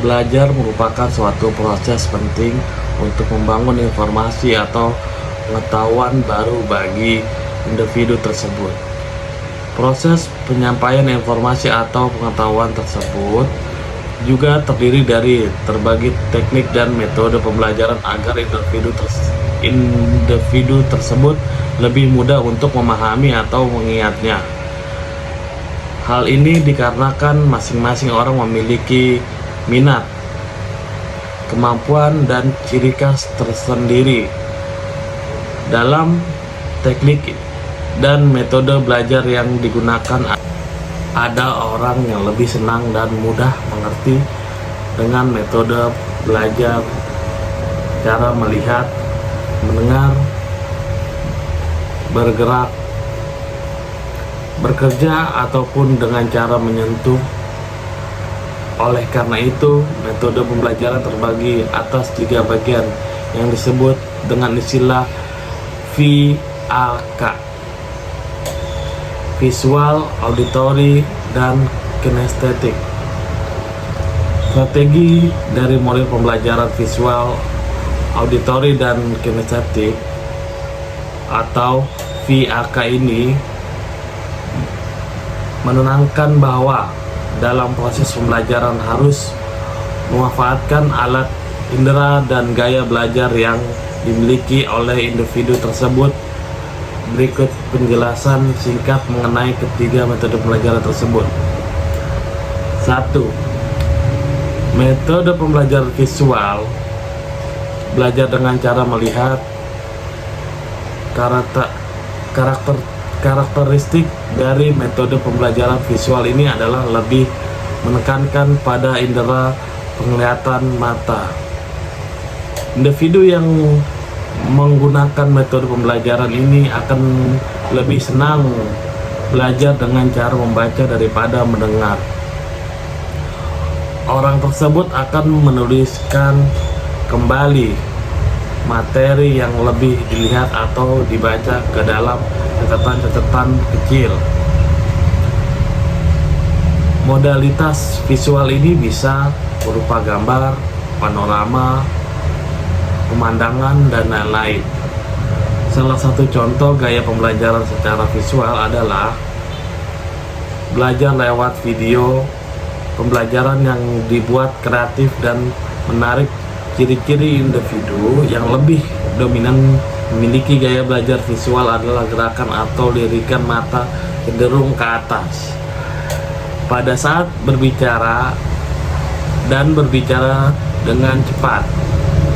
Belajar merupakan suatu proses penting untuk membangun informasi atau pengetahuan baru bagi individu tersebut. Proses penyampaian informasi atau pengetahuan tersebut juga terdiri dari berbagai teknik dan metode pembelajaran agar individu tersebut lebih mudah untuk memahami atau mengingatnya. Hal ini dikarenakan masing-masing orang memiliki minat, kemampuan, dan ciri khas tersendiri dalam teknik dan metode belajar yang digunakan. Ada orang yang lebih senang dan mudah mengerti dengan metode belajar cara melihat, mendengar, bergerak, bekerja, ataupun dengan cara menyentuh. Oleh karena itu, metode pembelajaran terbagi atas 3 bagian yang disebut dengan istilah VAK: visual, auditory, dan kinestetik. Strategi dari model pembelajaran visual, auditory, dan kinestetik atau VAK ini menenangkan bahwa dalam proses pembelajaran harus memanfaatkan alat indera dan gaya belajar yang dimiliki oleh individu tersebut. Berikut penjelasan singkat mengenai ketiga metode pembelajaran tersebut. 1. Metode pembelajaran visual: belajar dengan cara melihat. Karakteristik dari metode pembelajaran visual ini adalah lebih menekankan pada indera penglihatan mata. Individu yang menggunakan metode pembelajaran ini akan lebih senang belajar dengan cara membaca daripada mendengar. Orang tersebut akan menuliskan kembali materi yang lebih dilihat atau dibaca ke dalam catatan-catatan kecil. Modalitas visual ini bisa berupa gambar, panorama, pemandangan, dan lain-lain. Salah satu contoh gaya pembelajaran secara visual adalah belajar lewat video. Pembelajaran yang dibuat kreatif dan menarik. Ciri-ciri individu yang lebih dominan memiliki gaya belajar visual adalah gerakan atau lirikan mata cenderung ke atas pada saat berbicara dan berbicara dengan cepat.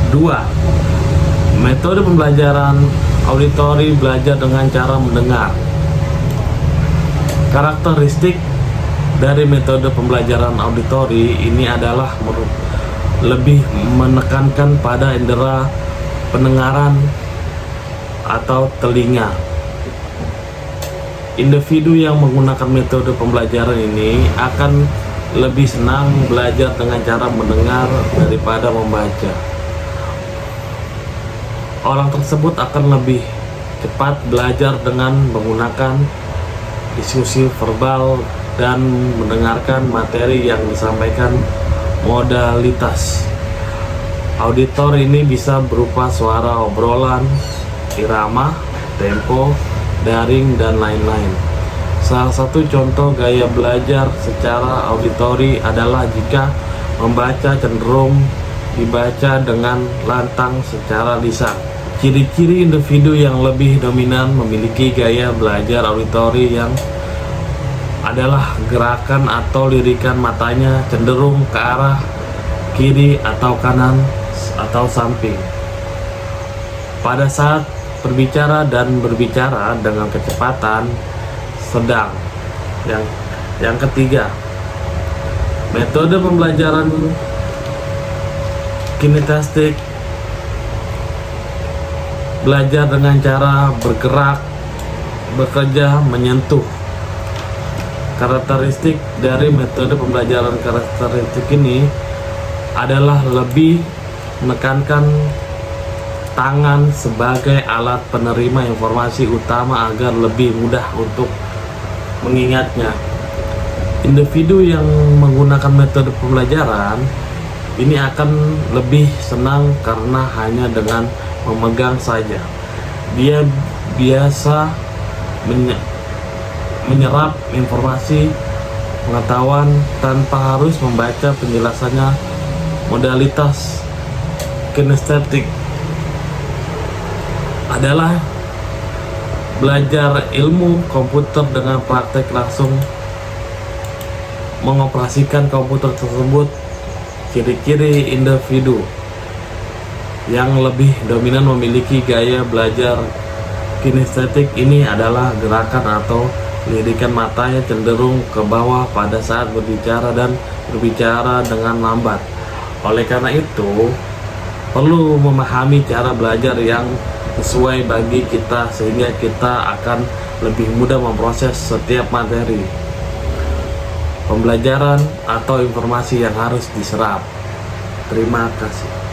2. Metode pembelajaran auditory: belajar dengan cara mendengar. Karakteristik dari metode pembelajaran auditory ini adalah lebih menekankan pada indera pendengaran atau telinga. Individu yang menggunakan metode pembelajaran ini akan lebih senang belajar dengan cara mendengar daripada membaca. Orang tersebut akan lebih cepat belajar dengan menggunakan diskusi verbal dan mendengarkan materi yang disampaikan. Modalitas auditor ini bisa berupa suara obrolan, irama, tempo, daring, dan lain-lain. Salah satu contoh gaya belajar secara auditory adalah jika membaca cenderung dibaca dengan lantang secara lisan. Ciri-ciri individu yang lebih dominan memiliki gaya belajar auditory yang adalah gerakan atau lirikan matanya cenderung ke arah kiri atau kanan atau samping pada saat berbicara dan berbicara dengan kecepatan sedang. Yang ketiga, metode pembelajaran kinestetik: belajar dengan cara bergerak, bekerja, menyentuh. Karakteristik dari metode pembelajaran karakteristik ini adalah lebih menekankan tangan sebagai alat penerima informasi utama agar lebih mudah untuk mengingatnya. Individu yang menggunakan metode pembelajaran ini akan lebih senang karena hanya dengan memegang saja. Dia biasa menyerap informasi pengetahuan tanpa harus membaca penjelasannya. Modalitas kinestetik adalah belajar ilmu komputer dengan praktek langsung mengoperasikan komputer tersebut. Ciri-ciri individu yang lebih dominan memiliki gaya belajar kinestetik ini adalah gerakan atau lirikan matanya cenderung ke bawah pada saat berbicara dan berbicara dengan lambat. Oleh karena itu, perlu memahami cara belajar yang sesuai bagi kita sehingga kita akan lebih mudah memproses setiap materi pembelajaran atau informasi yang harus diserap. Terima kasih.